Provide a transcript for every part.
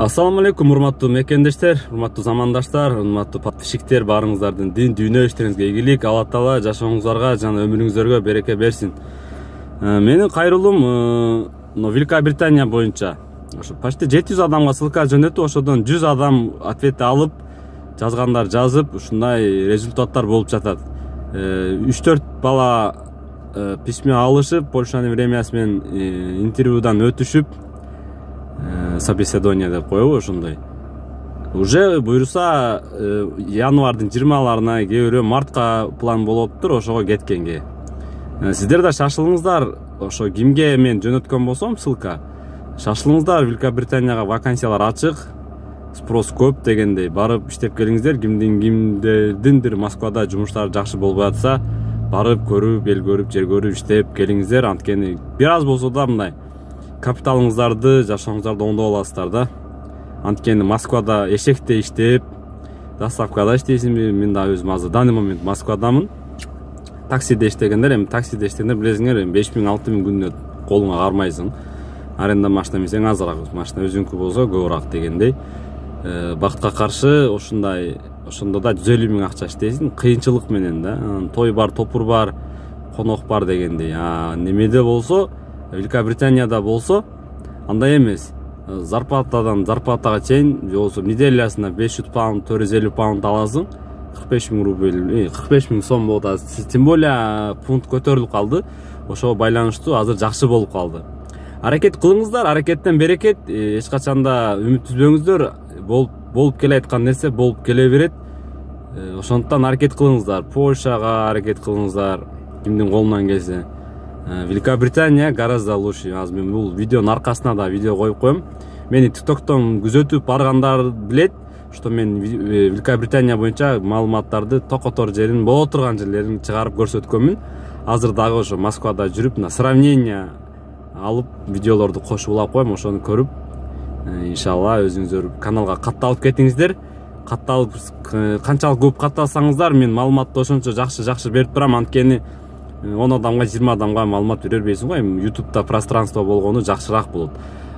Ассаламу алейкум, урматтуу мекендештер, урматтуу замандаштар, урматтуу подписчиктер, баарыңыздардын дин дүйнө иштериңизге ийгилик, Алла Таала жашооңуздарга жана өмүрүңүздөргө береке берсин. Менин кайрылуум Великая Британия боюнча ошо почти 700 адамга ссылка жөнөтүп, ошодон 100 адам ответ алып, жазгандар жазып, ушундай результаттар болуп жатат. 3-4 бала письме алышып, Польшанын премиясы менен интервьюдан өтүшүп, собеседование деп коебу ошондой. Уже буюрса январдын 20-ларына, кээ бирөө мартка план болуптур, ошого кеткенге. Сиздер да шашылыңыздар, ошо кимге мен жөнөткөн болсом ссылка. Шашылыңыздар, Великая Британияга вакансиялар ачык, спрос көп дегендей, барып иштеп келиңиздер. Кимдердиндир Москвада жумуштары жакшы болбой атса, барып көрүп, эл көрүп, жер көрүп иштеп келиңиздер. Анткени бир аз болсо да мындай капиталыңыздарды, жашооңуздарды оңдоп аласыздар да. Анткени Москвада эшекте иштеп, доставкада иштейсиңби? Мен да өзүм азыр данный момент Москвадамын. Таксиде иштегендер, эми таксиде иштегендер билесиңер, 5000-6000 күнүнө колуңа кармайсың. Аренда машина минсең азыраак, машина өзүңкү болсо көбүрөөк дегендей. Бакытка каршы ошондой, ошондо да 150 000 акча иштейсиң, кыйынчылык менен да. Той бар, топур бар, конок бар дегендей. Немеде болсо, Великая Британияда болсо, андай эмес. Зарплатадан зарплатага чейин, болсо неделясына 500 паунд, 450 паунд аласың. 45 000 рубль, 45 000 сом болот. Тем более фунт көтөрүлүп калды. Ошого байланыштуу азыр жакшы болуп калды. Аракет кылыңыздар, аракеттен берекет. Эч качан да үмүт үзбөңүздөр. Болуп келе айткан нерсе болуп келе берет. Ошондуктан аракет кылыңыздар. Польшага аракет кылыңыздар. Кимдин колунан келсе. Великая Британия гораздо лучше. Азыр мен бул видеонун аркасына да видео коюп коем. Мени TikToктон күзөтүп баргандар билет, что мен Великая Британия боюнча маалыматтарды токотор жерин, боло турган жерлерин чыгарып көрсөткөнмүн. Азыр дагы ошо Москвада жүрүп, сравнение алып видеолорду кошуп улап коем, ошону көрүп, иншалла өзүңүздөр каналга катталып кетиңиздер. Катталып, канчалык көп катталсаңыздар, мен маалыматты ошончо жакшы берип турам. Анткени 10 адамга, 20 адамга маалымат бере бербейсиң го. Эми YouTube'да пространство болгону жакшыраак болот.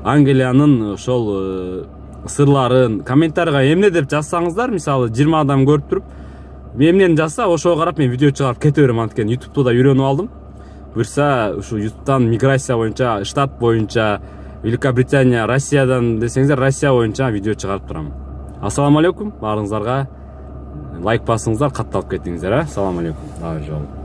Англиянын ошол сырларын комментарийга эмне деп жазсаңыздар, мисалы 20 адам көрүп туруп, эмнени жазса, ошого карап мен видео чыгарып кете берем. Анткени YouTube'да да үйрөнүп алдым. Буюрса, ушу YouTube'дан миграция боюнча, штат боюнча, Великая Британия, Россиядан десеңиздер, Россия боюнча видео чыгарып турам. Ассаламу алейкум, баарыңыздарга лайк басыңыздар, катталып кетиңиздер. Ассаламу алейкум. Дагы жолу.